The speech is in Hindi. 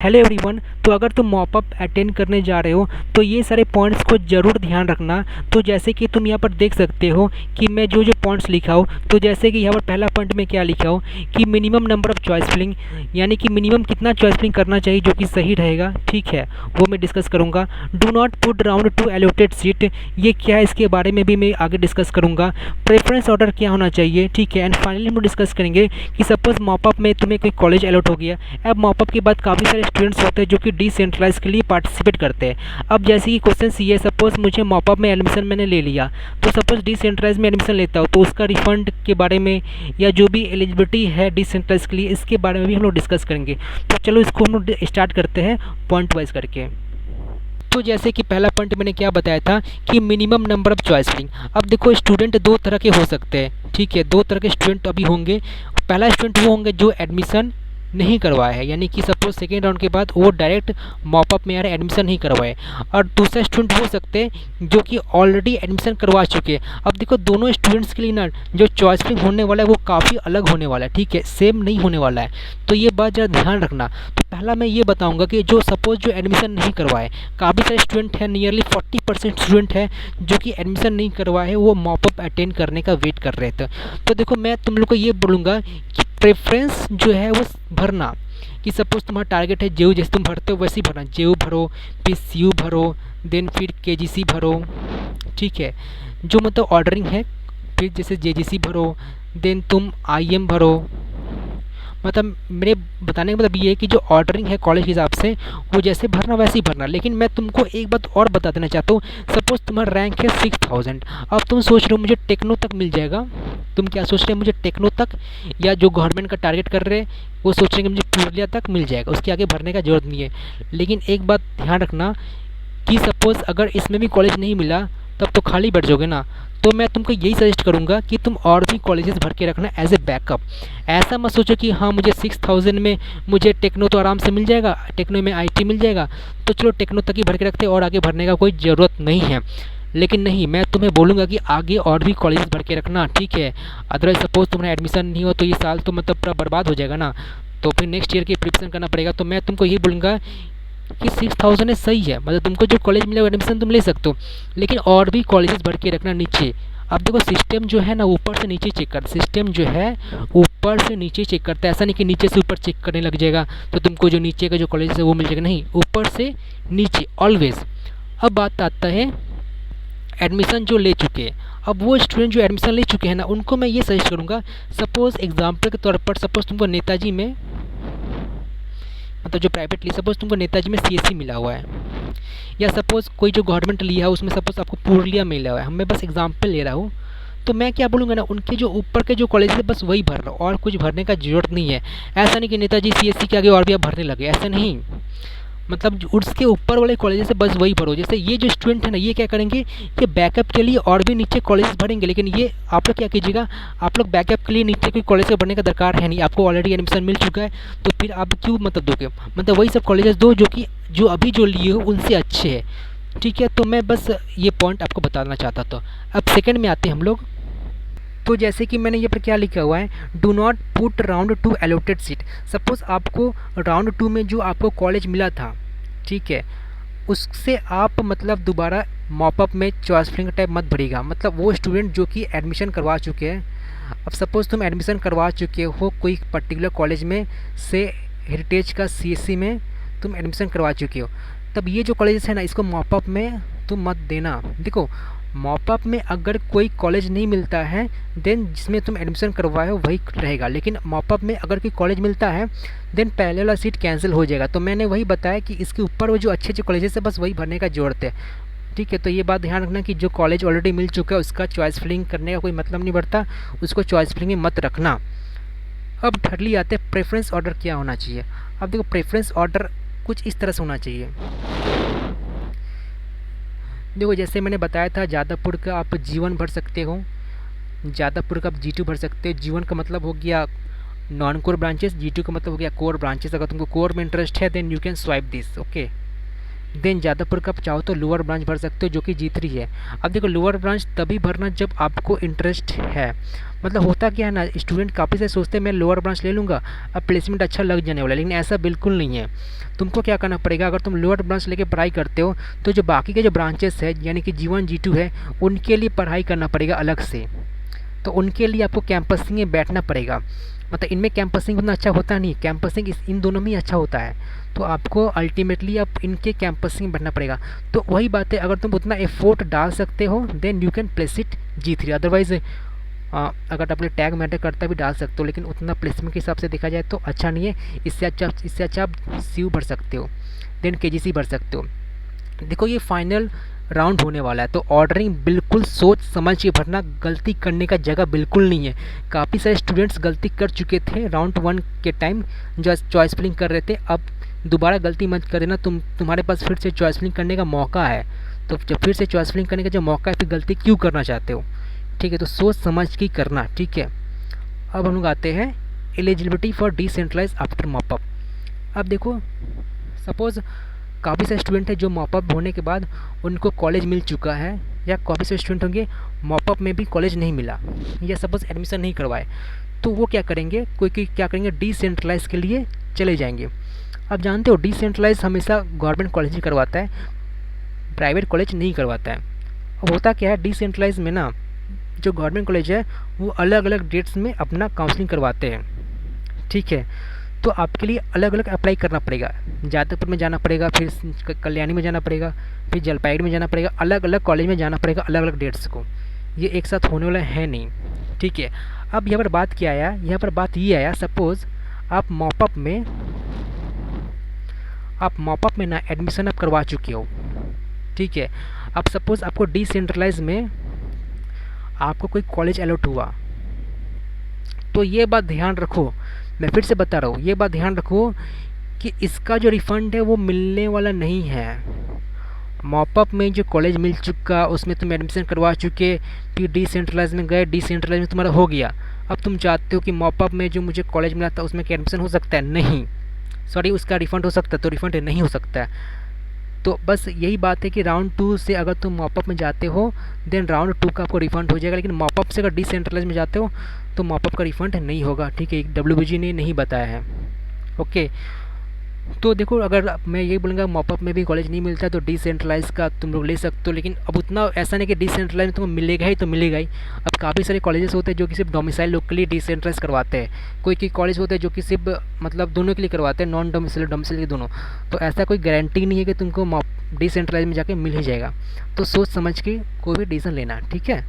Hello everyone. तो अगर तुम मॉपअप अटेंड करने जा रहे हो तो ये सारे पॉइंट्स को ज़रूर ध्यान रखना। तो जैसे कि तुम यहाँ पर देख सकते हो कि मैं जो जो पॉइंट्स लिखा हूँ, तो जैसे कि यहाँ पर पहला पॉइंट में क्या लिखा हूँ कि minimum number of choice filling, यानी कि मिनिमम कितना चॉइस फिलिंग करना चाहिए जो कि सही रहेगा। ठीक है, वो मैं डिस्कस करूँगा। Do not put round to allotted seat, ये क्या है इसके बारे में भी मैं आगे डिस्कस करूँगा। प्रेफरेंस ऑर्डर क्या होना चाहिए, ठीक है। एंड फाइनली हम डिस्कस करेंगे कि सपोज मॉपअप में तुम्हें कोई कॉलेज अलॉट हो गया। अब मॉपअप के बाद काफ़ी सारे स्टूडेंट्स होते हैं जो कि डिसेंट्रलाइज के लिए पार्टिसिपेट करते हैं। अब जैसे कि क्वेश्चन ये, सपोज मुझे मॉपअप में एडमिशन मैंने ले लिया, तो सपोज डिसेंट्रलाइज में एडमिशन लेता हूँ तो उसका रिफंड के बारे में या जो भी एलिजिबिलिटी है डिसेंट्रलाइज के लिए, इसके बारे में भी हम लोग डिस्कस करेंगे। तो चलो इसको हम लोग स्टार्ट करते हैं पॉइंट वाइज करके। तो जैसे कि पहला पॉइंट मैंने क्या बताया था कि minimum number of choice filling. अब देखो स्टूडेंट दो तरह के हो सकते हैं, ठीक है। दो तरह के स्टूडेंट अभी होंगे। पहला स्टूडेंट वो होंगे जो एडमिशन नहीं करवाया है, यानी कि सपोज सेकेंड राउंड के बाद वो डायरेक्ट मॉपअप में आ रहे एडमिशन नहीं करवाए। और दूसरा स्टूडेंट हो सकते हैं जो कि ऑलरेडी एडमिशन करवा चुके हैं। अब देखो दोनों स्टूडेंट्स के लिए ना जो चॉइस फिलिंग होने वाला है वो काफ़ी अलग होने वाला है, ठीक है, सेम नहीं होने वाला है। तो ये बात ज़रा ध्यान रखना। तो पहला मैं ये बताऊंगा कि जो सपोज जो एडमिशन नहीं करवाए, काफ़ी सारे स्टूडेंट हैं, नियरली 40% स्टूडेंट हैं जो कि एडमिशन नहीं करवाए, वो मॉपअप अटेंड करने का वेट कर रहे थे। तो देखो मैं तुम लोग को ये बोलूँगा कि प्रेफरेंस जो है वो भरना, कि सपोज तुम्हारा टारगेट है जेयू, जैसे तुम भरते हो वैसे ही भरना। जेयू भरो, फिर सीयू भरो, देन फिर केजीसी भरो, ठीक है, जो मतलब ऑर्डरिंग है। फिर जैसे जेजीसी भरो, देन तुम आईएम भरो। मतलब मेरे बताने का मतलब ये है कि जो ऑर्डरिंग है कॉलेज के हिसाब से वो जैसे भरना वैसे ही भरना। लेकिन मैं तुमको एक बात और बता देना चाहता हूँ। सपोज़ तुम्हारा रैंक है 6000, अब तुम सोच रहे हो मुझे टेक्नो तक मिल जाएगा। तुम क्या सोच रहे हो, मुझे टेक्नो तक, या जो गवर्नमेंट का टारगेट कर रहे हैं वो सोच रहे हैं कि मुझे पुरुलिया तक मिल जाएगा, उसके आगे भरने का ज़रूरत नहीं है। लेकिन एक बात ध्यान रखना कि सपोज़ अगर इसमें भी कॉलेज नहीं मिला तब तो खाली बैठ जाओगे ना। तो मैं तुमको यही सजेस्ट करूँगा कि तुम और भी कॉलेजेस भर के रखना एज ए बैकअप। ऐसा मत सोचो कि हाँ मुझे 6000 में मुझे टेक्नो तो आराम से मिल जाएगा, टेक्नो में आईटी मिल जाएगा, तो चलो टेक्नो तक ही भर के रखते और आगे भरने का कोई ज़रूरत नहीं है। लेकिन नहीं, मैं तुम्हें बोलूँगा कि आगे और भी कॉलेजेस भर के रखना, ठीक है। अदरवाइज सपोज़ तुम्हारा एडमिशन नहीं हो तो ये साल तो मतलब पूरा बर्बाद हो जाएगा ना। तो फिर नेक्स्ट ईयर की प्रिपरेशन करना पड़ेगा। तो मैं तुमको यही बोलूँगा कि 6000 है सही है, मतलब तुमको जो कॉलेज मिलेगा एडमिशन तुम ले सकते हो, लेकिन और भी कॉलेजेस भर के रखना नीचे। अब देखो सिस्टम जो है ना ऊपर से नीचे चेक कर, सिस्टम जो है ऊपर से नीचे चेक करता है। ऐसा नहीं कि नीचे से ऊपर चेक करने लग जाएगा तो तुमको जो नीचे का जो कॉलेज है वो मिल जाएगा, नहीं, ऊपर से नीचे ऑलवेज। अब बात आता है एडमिशन जो ले चुके हैं। अब वो स्टूडेंट जो एडमिशन ले चुके हैं ना उनको मैं ये सजेस्ट करूँगा, सपोज़ एग्जाम्पल के तौर पर सपोज़ तुमको नेताजी में, मतलब जो प्राइवेट ली, सपोज़ तुमको नेताजी में सीएससी मिला हुआ है, या सपोज़ कोई जो गवर्नमेंट लिया है उसमें सपोज़ आपको पुरुलिया मिला हुआ है, मैं बस एग्जांपल ले रहा हूँ। तो मैं क्या बोलूँगा ना, उनके जो ऊपर के जो कॉलेज है बस वही भर लो और कुछ भरने का ज़रूरत नहीं है। ऐसा नहीं कि नेताजी सीएससी के आगे और भी आप भरने लगे, ऐसा नहीं। मतलब उसके ऊपर वाले कॉलेज से बस वही भरो। जैसे ये जो स्टूडेंट है ना ये क्या करेंगे, ये बैकअप के लिए और भी नीचे कॉलेज भरेंगे। लेकिन ये आप लोग क्या कीजिएगा, आप लोग बैकअप के लिए नीचे कोई कॉलेज से भरने का दरकार है नहीं, आपको ऑलरेडी एडमिशन मिल चुका है। तो फिर आप क्यों मतलब दोगे, मतलब वही सब कॉलेजेस दो जो कि जो अभी जो लिए हो उनसे अच्छे है, ठीक है। तो मैं बस ये पॉइंट आपको बताना चाहता था। अब सेकेंड में आते हैं हम लोग। तो जैसे कि मैंने ये पर क्या लिखा हुआ है, do not put round to allotted seat. Suppose आपको राउंड 2 में जो आपको कॉलेज मिला था, ठीक है, उससे आप मतलब दोबारा मॉपअप में चॉइस फिलिंग टाइप मत भरिएगा। मतलब वो स्टूडेंट जो कि एडमिशन करवा चुके हैं, अब सपोज़ तुम एडमिशन करवा चुके हो कोई पर्टिकुलर कॉलेज में से, हेरिटेज का सीएससी में तुम एडमिशन करवा चुके हो, तब ये जो कॉलेज है ना इसको मॉपअप में तुम मत देना। देखो मॉपअप में अगर कोई कॉलेज नहीं मिलता है देन जिसमें तुम एडमिशन करवाए हो वही रहेगा। लेकिन मॉपअप में अगर कोई कॉलेज मिलता है देन पहले वाला सीट कैंसिल हो जाएगा। तो मैंने वही बताया कि इसके ऊपर वो जो अच्छे अच्छे कॉलेजेस है बस वही भरने का ज़रूरत है, ठीक है। तो ये बात ध्यान रखना कि जो कॉलेज ऑलरेडी मिल चुका है उसका चॉइस फिलिंग करने का कोई मतलब नहीं बढ़ता, उसको चॉइस फिलिंग में मत रखना। अब थर्डली आते हैं प्रेफरेंस ऑर्डर क्या होना चाहिए। अब देखो प्रेफरेंस ऑर्डर कुछ इस तरह से होना चाहिए। देखो जैसे मैंने बताया था जादवपुर का आप जीवन भर सकते हो, जादवपुर का आप G2 भर सकते हो। जीवन का मतलब हो गया नॉन कोर ब्रांचेस, G2 का मतलब हो गया कोर ब्रांचेस। अगर तुमको कोर में इंटरेस्ट है then you can swipe this, okay. Then Jadavpur का आप चाहो तो लोअर ब्रांच भर सकते हो जो कि G3 है। अब देखो लोअर ब्रांच तभी भरना जब आपको इंटरेस्ट है, मतलब होता क्या है ना, स्टूडेंट काफ़ी सारे सोचते हैं मैं लोअर ब्रांच ले लूँगा, अब प्लेसमेंट अच्छा लग जाने वाला है, लेकिन ऐसा बिल्कुल नहीं है। तुमको क्या करना पड़ेगा, अगर तुम लोअर ब्रांच लेके पढ़ाई करते हो तो जो बाकी के जो ब्रांचेस है यानी कि G1 G2 है, उनके लिए पढ़ाई करना पड़ेगा अलग से। तो उनके लिए आपको कैंपसिंग में बैठना पड़ेगा। मतलब इनमें कैंपसिंग उतना अच्छा होता नहीं, कैंपसिंग इन दोनों में ही अच्छा होता है। तो आपको अल्टीमेटली आप इनके कैंपसिंग में बैठना पड़ेगा। तो वही बात है, अगर तुम उतना एफोर्ट डाल सकते हो then you can place it G3। Otherwise अगर अपने टैग मैटर करता भी डाल सकते हो, लेकिन उतना प्लेसमेंट के हिसाब से देखा जाए तो अच्छा नहीं है। इससे अच्छा आप CU भर सकते हो, देन KGC भर सकते हो। देखो ये फाइनल राउंड होने वाला है, तो ऑर्डरिंग बिल्कुल सोच समझ के भरना, गलती करने का जगह बिल्कुल नहीं है। काफ़ी सारे स्टूडेंट्स गलती कर चुके थे राउंड 1 के टाइम, जो चॉइस फिलिंग कर रहे थे। अब दोबारा गलती मत कर देना, तुम्हारे पास फिर से चॉइस फिलिंग करने का मौका है। तो जब फिर से चॉइस फिलिंग करने का जो मौका है, फिर गलती क्यों करना चाहते हो? ठीक है, तो सोच समझ के करना, ठीक है। अब हम लोग आते हैं eligibility for decentralise after mop up. अब देखो सपोज़ काफ़ी सारे स्टूडेंट हैं जो मॉपअप होने के बाद उनको कॉलेज मिल चुका है, या काफ़ी सारे स्टूडेंट होंगे मॉपअप में भी कॉलेज नहीं मिला, या सपोज़ एडमिशन नहीं करवाए। तो वो क्या करेंगे, कोई क्या करेंगे, डिसेंट्रलाइज के लिए चले जाएंगे। अब जानते हो डिसेंट्रलाइज हमेशा गवर्नमेंट कॉलेज ही करवाता है, प्राइवेट कॉलेज नहीं करवाता है। अब होता क्या है डिसेंट्रलाइज में ना, जो गवर्नमेंट कॉलेज है वो अलग अलग डेट्स में अपना काउंसलिंग करवाते हैं, ठीक है। तो आपके लिए अलग अलग अप्लाई करना पड़ेगा, जादवपुर में जाना पड़ेगा, फिर कल्याणी में जाना पड़ेगा, फिर जलपाईगुड़ी में जाना पड़ेगा, अलग अलग कॉलेज में जाना पड़ेगा अलग अलग डेट्स को। ये एक साथ होने वाला है नहीं, ठीक है। अब यहाँ पर बात क्या आया, यहाँ पर बात ये आया, सपोज़ आप मॉपअप में ना एडमिशन आप करवा चुके हो, ठीक है। अब सपोज़ आपको डिसेंट्रलाइज में आपको कोई कॉलेज अलॉट हुआ, तो ये बात ध्यान रखो, मैं फिर से बता रहा हूँ, ये बात ध्यान रखो कि इसका जो रिफ़ंड है वो मिलने वाला नहीं है। मॉपअप में जो कॉलेज मिल चुका उसमें तुम एडमिशन करवा चुके, फिर डिसेंट्रलाइज में गए, डिसेंट्रलाइज में तुम्हारा हो गया। अब तुम चाहते हो कि मॉपअप में जो मुझे कॉलेज मिला था उसमें क्या एडमिशन हो सकता है? नहीं, सॉरी, उसका रिफ़ंड हो सकता है, तो रिफ़ंड नहीं हो सकता है। तो बस यही बात है कि राउंड 2 से अगर तुम मॉपअप में जाते हो देन राउंड 2 का आपको रिफ़ंड हो जाएगा, लेकिन मॉपअप से अगर डिसेंट्रलाइज में जाते हो तो मॉपअप का रिफ़ंड नहीं होगा, ठीक है। WBG ने नहीं बताया है, ओके। तो देखो अगर मैं यही बोलूँगा मॉपअप में भी कॉलेज नहीं मिलता है तो डिसेंट्रलाइज का तुम लोग ले सकते हो, लेकिन अब उतना ऐसा नहीं कि डिसेंट्रलाइज में तुम्हें मिलेगा ही तो मिलेगा ही। अब काफ़ी सारे कॉलेजेस होते हैं जो कि सिर्फ डोमिसाइल लोग के लिए डिसेंट्रलाइज करवाते हैं, कोई कॉलेज होते हैं जो कि सिर्फ मतलब दोनों के लिए करवाते हैं, नॉन डोमिसाइल डोमिसाइल के दोनों। तो ऐसा कोई गारंटी नहीं है कि तुमको डिसेंट्रलाइज में जाके मिल ही जाएगा। तो सोच समझ के कोई भी डिसीजन लेना, ठीक है।